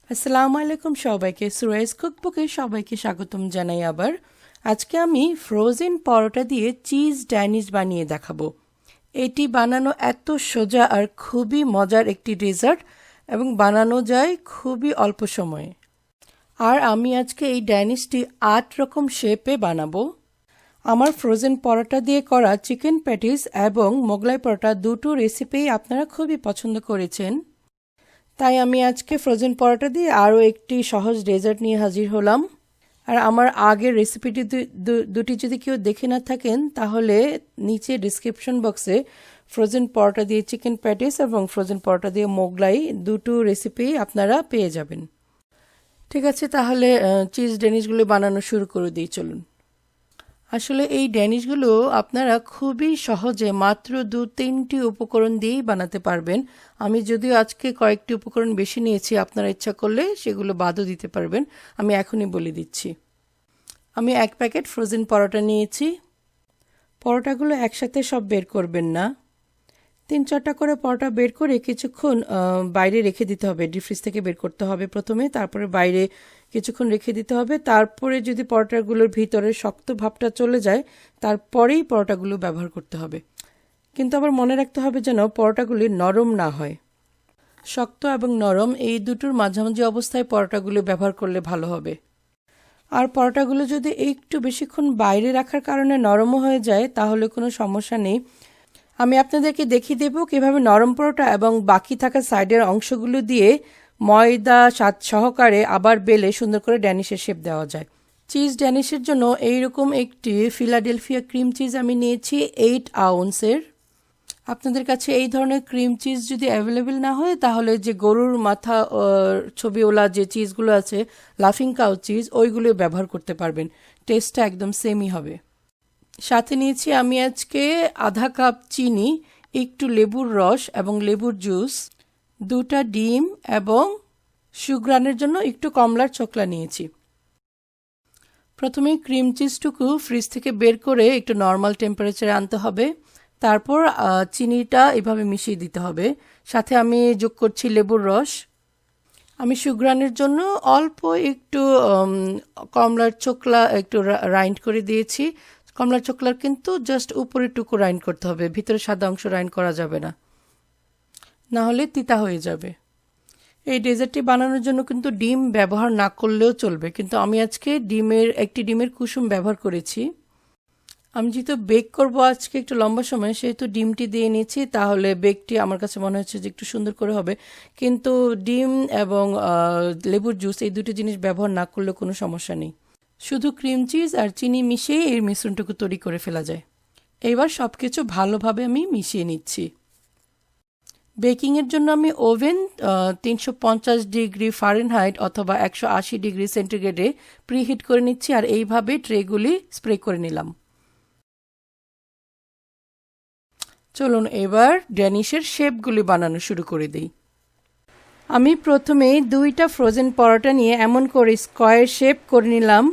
আসসালামু আলাইকুম সবাইকে সুরাইয়াস কুকবুকে সবাইকে স্বাগতম জানাই আবার। আজকে আমি ফ্রোজেন পরোটা দিয়ে চিজ ড্যানিশ বানিয়ে দেখাবো। এটি বানানো এত সোজা আর খুবই মজার একটি ডেজার্ট এবং বানানো যায় খুবই অল্প সময়ে। আর আমি আজকে এই ড্যানিশটি 8 রকম শেপে বানাবো। আমার ফ্রোজেন পরোটা দিয়ে করা চিকেন প্যাটিস এবং মোগলাই পরোটা দুটো রেসিপি আপনারা খুবই পছন্দ করেছেন, তাই আমি আজকে ফ্রোজেন পরোটা দিয়ে আরও একটি সহজ ডেজার্ট নিয়ে হাজির হলাম। আর আমার আগের রেসিপিটি দুটি যদি কেউ দেখে না থাকেন তাহলে নিচে ডিসক্রিপশন বক্সে ফ্রোজেন পরোটা দিয়ে চিকেন প্যাটিস এবং ফ্রোজেন পরোটা দিয়ে মোগলাই দুটো রেসিপি আপনারা পেয়ে যাবেন। ঠিক আছে, তাহলে চিজ ড্যানিশগুলো বানানো শুরু করে দিই, চলুন। আসলে এই ড্যানিশগুলো আপনারা খুবই সহজে মাত্র 2-3টি উপকরণ দিয়েই বানাতে পারবেন। আমি যদিও আজকে কয়েকটি উপকরণ বেশি নিয়েছি, আপনারা ইচ্ছা করলে সেগুলো বাদও দিতে পারবেন। আমি এখনই বলে দিচ্ছি। আমি 1 প্যাকেট ফ্রোজেন পরোটা নিয়েছি। পরোটাগুলো একসাথে সব বের করবেন না, 3-4টা করে পরোটা বের করে কিছুক্ষণ বাইরে রেখে দিতে হবে। ডিপ ফ্রিজ থেকে বের করতে হবে প্রথমে, তারপরে বাইরে কিছুক্ষণ রেখে দিতে হবে। তারপরে যদি পরোটাগুলোর ভিতরে শক্ত ভাবটা চলে যায় তারপরেই পরোটাগুলো ব্যবহার করতে হবে। কিন্তু আবার মনে রাখতে হবে যেন পরোটাগুলি নরম না হয়। শক্ত এবং নরম এই দুটোর মাঝামাঝি অবস্থায় পরোটাগুলো ব্যবহার করলে ভালো হবে। আর পরোটাগুলো যদি একটু বেশিক্ষণ বাইরে রাখার কারণে নরমও হয়ে যায় তাহলে কোনো সমস্যা নেই। আমি আপনাদেরকে দেখিয়ে দেব কিভাবে নরম পরোটা এবং বাকি থাকা সাইডের অংশগুলো দিয়ে ময়দা স্বাদ সহকারে আবার বেলে সুন্দর করে ড্যানিশের শেপ দেওয়া যায়। চিজ ড্যানিশের জন্য এইরকম একটি ফিলাডেলফিয়া ক্রিম চিজ আমি নিয়েছি 8 আউন্সের। আপনাদের কাছে এই ধরনের ক্রিম চিজ যদি অ্যাভেলেবেল না হয় তাহলে যে গরুর মাথা ছবিওয়ালা যে চিজগুলো আছে, লাফিং কাউ চিজ, ওইগুলো ব্যবহার করতে পারবেন। টেস্টটা একদম সেমই হবে। সাথে নিয়েছি আমি আজকে আধা কাপ চিনি, একটু লেবুর রস এবং লেবুর জুস, 2টা ডিম এবং সুগ্রানের জন্য একটু কমলার ছোকলা নিয়েছি। প্রথমে ক্রিম চিজটুকু ফ্রিজ থেকে বের করে একটু নর্মাল টেম্পারেচারে আনতে হবে। তারপর চিনিটা এভাবে মিশিয়ে দিতে হবে। সাথে আমি যোগ করছি লেবুর রস। আমি সুগ্রানের জন্য অল্প একটু কমলার ছোকলা একটু রাইন্ড করে দিয়েছি। কমলার ছোকলার কিন্তু জাস্ট উপরের টুকু রাইন্ড করতে হবে, ভিতরে সাদা অংশ রাইন্ড করা যাবে না, না হলে তিতা হয়ে যাবে। এই ডেজার্টটি বানানোর জন্য কিন্তু ডিম ব্যবহার না করলেও চলবে, কিন্তু আমি আজকে একটি ডিমের কুসুম ব্যবহার করেছি। আমি যেহেতু বেক করব আজকে একটু লম্বা সময়, সেহেতু ডিমটি দিয়ে নিয়েছি, তাহলে বেকটি আমার কাছে মনে হচ্ছে যে একটু সুন্দর করে হবে। কিন্তু ডিম এবং লেবুর জুস এই দুটো জিনিস ব্যবহার না করলে কোনো সমস্যা নেই। শুধু ক্রিম চিজ আর চিনি মিশিয়ে এর মিশ্রণটুকু তৈরি করে ফেলা যায়। এইবার সব কিছু ভালোভাবে আমি মিশিয়ে নিচ্ছি। বেকিংয়ের জন্য আমি ওভেন 350 ডিগ্রি ফারেনহাইট অথবা 180 ডিগ্রি সেন্টিগ্রেডে প্রিহিট করে নিচ্ছি, আর এইভাবে ট্রেগুলি স্প্রে করে নিলাম। চলুন এবার ড্যানিশের শেপগুলি বানানো শুরু করে দিই। আমি প্রথমে 2টা ফ্রোজেন পরোটা নিয়ে এমন করে স্কোয়ার শেপ করে নিলাম।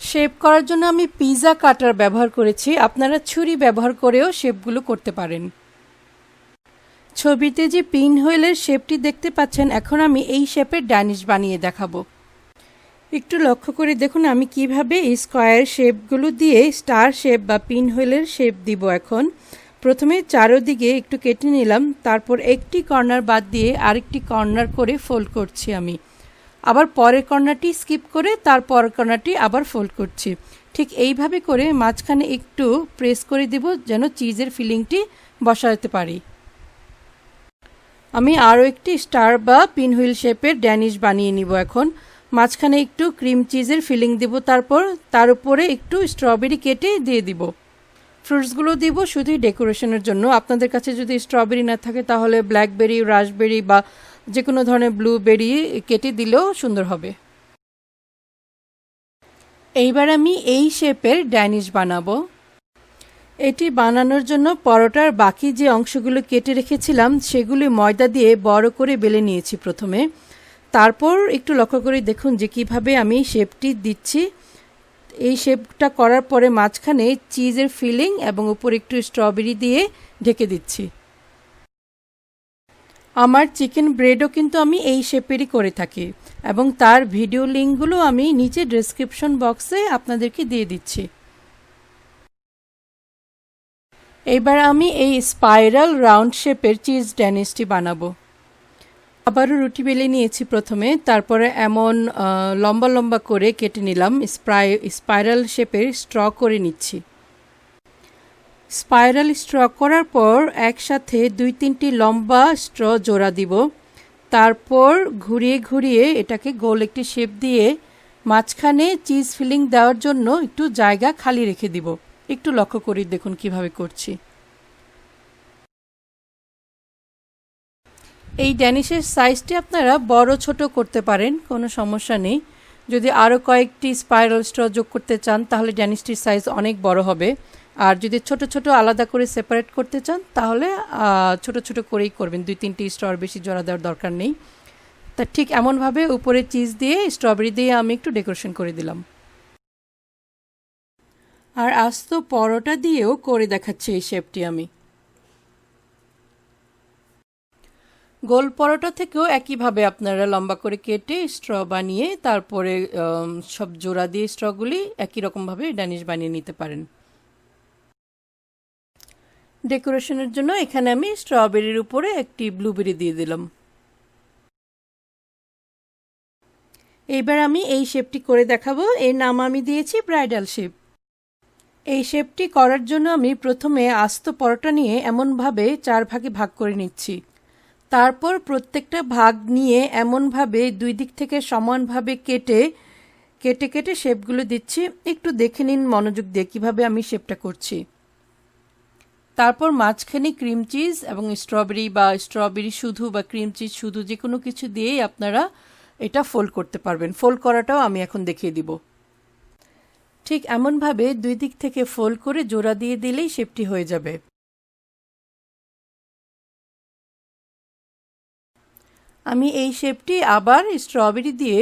শেপ করার জন্য আমি পিৎজা কাটার ব্যবহার করেছি, আপনারা ছুরি ব্যবহার করেও শেপগুলো করতে পারেন। ছবিতে যে পিন হুইলের শেপটি দেখতে পাচ্ছেন, এখন আমি এই শেপের ড্যানিশ বানিয়ে দেখাবো। একটু লক্ষ্য করে দেখুন আমি কিভাবে এই স্কোয়ার শেপগুলো দিয়ে স্টার শেপ বা পিন হুইলের শেপ দিব। এখন প্রথমে চারোদিকে একটু কেটে নিলাম, তারপর একটি কর্নার বাদ দিয়ে আরেকটি কর্নার করে ফোল্ড করছি আমি। আবার পরের কর্নারটি স্কিপ করে তারপর কর্নারটি আবার ফোল্ড করছি। ঠিক এইভাবে করে মাঝখানে একটু প্রেস করে দেব যেন চিজের ফিলিংটি বসাতে পারি। আমি আরও একটি স্টার বা পিন হুইল শেপের ড্যানিশ বানিয়ে নিব। এখন মাঝখানে একটু ক্রিম চিজের ফিলিং দিব, তারপর তার উপরে একটু স্ট্রবেরি কেটে দিয়ে দিব। ফ্রুটসগুলো দিব শুধুই ডেকোরেশনের জন্য। আপনাদের কাছে যদি স্ট্রবেরি না থাকে তাহলে ব্ল্যাকবেরি, রাসবেরি বা যে কোনো ধরনের ব্লুবেরি কেটে দিলেও সুন্দর হবে। এইবার আমি এই শেপের ড্যানিশ বানাবো। এটি বানানোর জন্য পরোটার বাকি যে অংশগুলো কেটে রেখেছিলাম সেগুলি ময়দা দিয়ে বড় করে বেলে নিয়েছি প্রথমে। তারপর একটু লক্ষ্য করে দেখুন যে কিভাবে আমি শেপটি দিচ্ছি। এই শেপটা করার পরে মাঝখানে চিজের ফিলিং এবং উপরে একটু স্ট্রবেরি দিয়ে ঢেকে দিচ্ছি। আমার চিকেন ব্রেডও কিন্তু আমি এই শেপেরই করে থাকি এবং তার ভিডিও লিঙ্কগুলো আমি নিচে ডেসক্রিপশন বক্সে আপনাদেরকে দিয়ে দিচ্ছি। এবার আমি এই স্পাইরাল রাউন্ড শেপের চিজ ড্যানিশটি বানাবো। আবারও রুটি বেলে নিয়েছি প্রথমে, তারপরে এমন লম্বা লম্বা করে কেটে নিলাম, স্পাইরাল শেপের স্ট্র করে নিচ্ছি। স্পাইরাল স্ট্র করার পর একসাথে 2-3টি লম্বা স্ট্র জোড়া দিব, তারপর ঘুরিয়ে ঘুরিয়ে এটাকে গোল একটি শেপ দিয়ে মাঝখানে চিজ ফিলিং দেওয়ার জন্য একটু জায়গা খালি রেখে দিব। একটু লক্ষ্য করি দেখুন কিভাবে করছি। এই ড্যানিশের সাইজটি আপনারা বড় ছোট করতে পারেন, কোনো সমস্যা নেই। যদি আরও কয়েকটি স্পাইরাল স্ট্র যোগ করতে চান তাহলে ড্যানিশটির সাইজ অনেক বড় হবে, আর যদি ছোট ছোট আলাদা করে সেপারেট করতে চান তাহলে ছোট ছোট করেই করবেন, 2-3টি স্ট্রর বেশি জোড়া দেওয়ার দরকার নেই। তা ঠিক এমনভাবে উপরে চিজ দিয়ে স্ট্রবেরি দিয়ে আমি একটু ডেকোরেশন করে দিলাম। আর আস্ত পরোটা দিয়েও করে দেখাচ্ছি এই শেপটি আমি। গোল পরোটা থেকেও একইভাবে আপনারা লম্বা করে কেটে স্ট্র বানিয়ে তারপরে সব জোড়া দিয়ে স্ট্রগুলি একই রকমভাবে ড্যানিশ বানিয়ে নিতে পারেন। ডেকোরেশনের জন্য এখানে আমি স্ট্রবেরির উপরে একটি ব্লুবেরি দিয়ে দিলাম। এইবার আমি এই শেপটি করে দেখাবো। এর নাম আমি দিয়েছি ব্রাইডাল শেপ। এই শেপটি করার জন্য আমি প্রথমে আস্ত পরোটা নিয়ে এমনভাবে 4 ভাগে ভাগ করে নিচ্ছি, তারপর প্রত্যেকটা ভাগ নিয়ে এমনভাবে 2 দিক থেকে সমানভাবে কেটে কেটে কেটে শেপগুলো দিচ্ছি। একটু দেখে নিন মনোযোগ দিয়ে কীভাবে আমি শেপটা করছি। তারপর মাঝখানে ক্রিম চিজ এবং স্ট্রবেরি শুধু বা ক্রিম চিজ শুধু যে কোনো কিছু দিয়েই আপনারা এটা ফোল্ড করতে পারবেন। ফোল্ড করাটাও আমি এখন দেখিয়ে দিব। ঠিক এমনভাবে 2 দিক থেকে ফোল্ড করে জোড়া দিয়ে দিলেই শেপটি হয়ে যাবে। আমি এই শেপটি আবার স্ট্রবেরি দিয়ে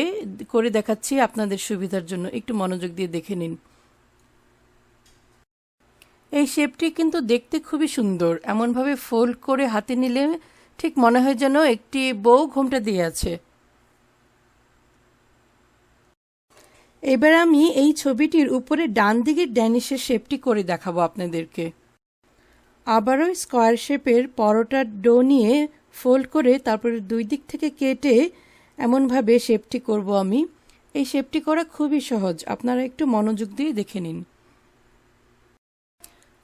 করে দেখাচ্ছি আপনাদের সুবিধার জন্য, একটু মনোযোগ দিয়ে দেখে নিন। এই শেপটি কিন্তু দেখতে খুবই সুন্দর, এমনভাবে ফোল্ড করে হাতে নিলে ঠিক মনে হয় যেন একটি বউ ঘোমটা দিয়ে আছে। এবার আমি এই ছবিটির উপরে ডান দিকের ড্যানিশের শেপটি করে দেখাবো আপনাদেরকে। আবারও স্কোয়ার শেপের পরোটার ডো নিয়ে ফোল্ড করে তারপরে 2 দিক থেকে কেটে এমনভাবে শেপটি করব আমি। এই শেপটি করা খুবই সহজ, আপনারা একটু মনোযোগ দিয়ে দেখে নিন।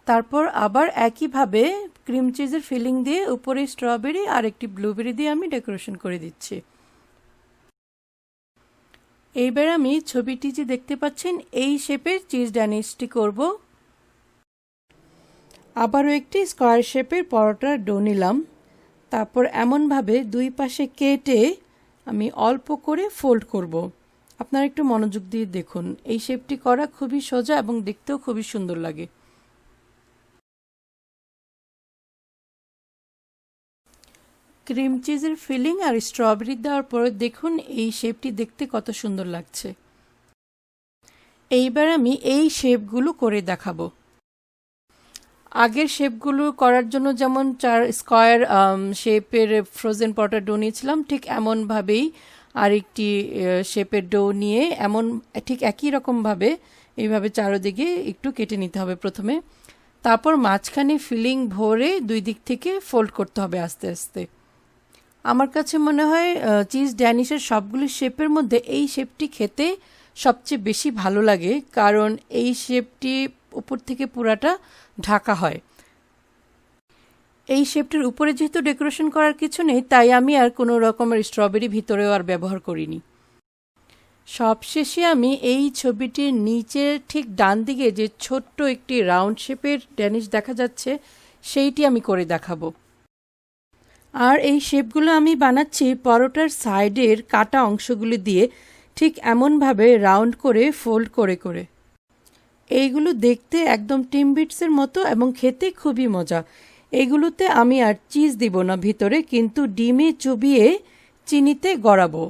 তারপর আবার একইভাবে ক্রিম চিজের ফিলিং দিয়ে উপরে স্ট্রবেরি আর একটি ব্লুবেরি দিয়ে আমি ডেকোরেশন করে দিচ্ছি। এইবার আমি ছবিটি যে দেখতে পাচ্ছেন এই শেপের চিজ ড্যানিশটি করব। আবারও একটি স্কোয়ার শেপের পরোটার ডো নিলাম, তারপর এমনভাবে 2 পাশে কেটে আমি অল্প করে ফোল্ড করব। আপনারা একটু মনোযোগ দিয়ে দেখুন, এই শেপটি করা খুবই সোজা এবং দেখতেও খুবই সুন্দর লাগে। ক্রিম চিজের ফিলিং আর স্ট্রবেরি দেওয়ার পরে দেখুন এই শেপটি দেখতে কত সুন্দর লাগছে। এইবার আমি এই শেপগুলো করে দেখাবো। আগের শেপগুলো করার জন্য যেমন 4 স্কোয়ার শেপের ফ্রোজেন পরোটা ডো নিয়েছিলাম, ঠিক এমনভাবেই আরেকটি শেপের ডো নিয়ে ঠিক একই রকমভাবে এইভাবে চারদিকে একটু কেটে নিতে হবে প্রথমে, তারপর মাঝখানে ফিলিং ভরে 2 দিক থেকে ফোল্ড করতে হবে আস্তে আস্তে। আমার কাছে মনে হয় চিজ ড্যানিশের সবগুলো শেপের মধ্যে এই শেপটি খেতে সবচেয়ে বেশি ভালো লাগে, কারণ এই শেপটি উপর থেকে পুরাটা ঢাকা হয়। এই শেপটির উপরে যেহেতু ডেকোরেশন করার কিছু নেই, তাই আমি আর কোনো রকমের স্ট্রবেরি ভিতরেও আর ব্যবহার করিনি। সবশেষে আমি এই ছবিটির নিচে ঠিক ডান দিকে যে ছোট্ট একটি রাউন্ড শেপের ড্যানিশ দেখা যাচ্ছে সেইটি আমি করে দেখাবো। আর এই শেপগুলো আমি বানাচ্ছি পরোটার সাইডের কাটা অংশগুলো দিয়ে, ঠিক এমনভাবে রাউন্ড করে ফোল্ড করে করে। এইগুলো দেখতে একদম টিমবিটসের মতো এবং খেতে খুবই মজা। এগুলোতে আমি আর চিজ দিব না ভিতরে, কিন্তু ডিমে চুবিয়ে চিনিতে গড়াবো।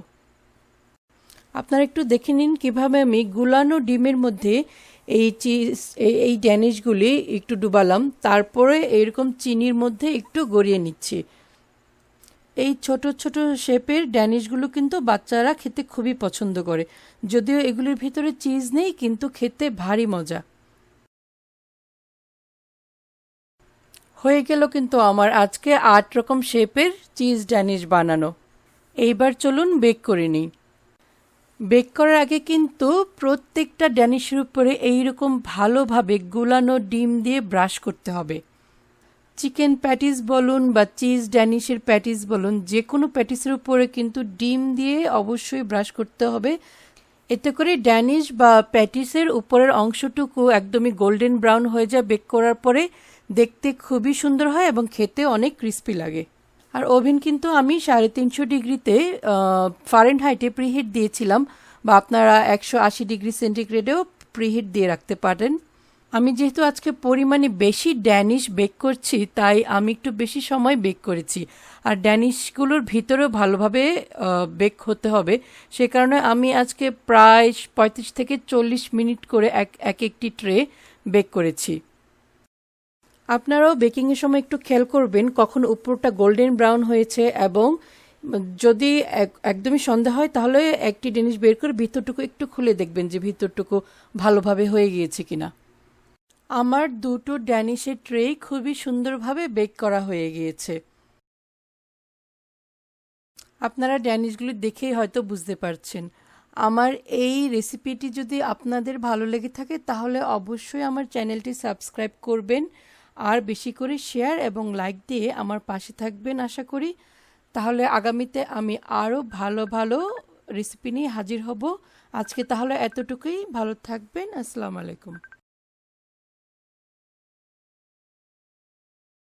আপনারা একটু দেখে নিন কিভাবে আমি গুলানো ডিমের মধ্যে এই ড্যানিশগুলি একটু ডুবালাম, তারপরে এরকম চিনির মধ্যে একটু গড়িয়ে নিচ্ছি। এই ছোট ছোট শেপের ড্যানিশগুলো কিন্তু বাচ্চারা খেতে খুবই পছন্দ করে। যদিও এগুলির ভিতরে চিজ নেই, কিন্তু খেতে ভারী মজা। হয়ে গেল কিন্তু আমার আজকে 8 রকম শেপের চিজ ড্যানিশ বানানো। এইবার চলুন বেক করে নিই। বেক করার আগে কিন্তু প্রত্যেকটা ড্যানিশের উপরে এইরকম ভালোভাবে গুলানো ডিম দিয়ে ব্রাশ করতে হবে। চিকেন প্যাটিস বলুন বা চিজ ড্যানিশের প্যাটিস বলুন, যে কোনো প্যাটিসের উপরে কিন্তু ডিম দিয়ে অবশ্যই ব্রাশ করতে হবে। এতে করে ড্যানিশ বা প্যাটিসের উপরের অংশটুকু একদমই গোল্ডেন ব্রাউন হয়ে যায়। বেক করার পরে দেখতে খুবই সুন্দর হয় এবং খেতে অনেক ক্রিস্পি লাগে। আর ওভেন কিন্তু আমি 350 ডিগ্রিতে ফারেনহাইটে প্রিহিট দিয়েছিলাম, বা আপনারা 180 ডিগ্রি সেন্টিগ্রেডেও প্রিহিট দিয়ে রাখতে পারেন। আমি যেহেতু আজকে পরিমাণে বেশি ড্যানিশ বেক করছি, তাই আমি একটু বেশি সময় বেক করেছি। আর ড্যানিশগুলোর ভিতরেও ভালোভাবে বেক হতে হবে, সে কারণে আমি আজকে প্রায় 35 থেকে 40 মিনিট করে একটি ট্রে বেক করেছি। আপনারাও বেকিংয়ের সময় একটু খেয়াল করবেন কখন উপরটা গোল্ডেন ব্রাউন হয়েছে, এবং যদি একদমই সন্দেহ হয় তাহলে একটি ড্যানিশ বের করে ভিতরটুকু একটু খুলে দেখবেন যে ভিতরটুকু ভালোভাবে হয়ে গিয়েছে কিনা। আমার দুটো ড্যানিশের ট্রে খুবই সুন্দরভাবে বেক করা হয়ে গিয়েছে। আপনারা ড্যানিশগুলি দেখেই হয়তো বুঝতে পারছেন। আমার এই রেসিপিটি যদি আপনাদের ভালো লেগে থাকে তাহলে অবশ্যই আমার চ্যানেলটি সাবস্ক্রাইব করবেন, আর বেশি করে শেয়ার এবং লাইক দিয়ে আমার পাশে থাকবেন আশা করি। তাহলে আগামীতে আমি আরও ভালো ভালো রেসিপি নিয়ে হাজির হব। আজকে তাহলে এতটুকুই, ভালো থাকবেন। আসসালামু আলাইকুম।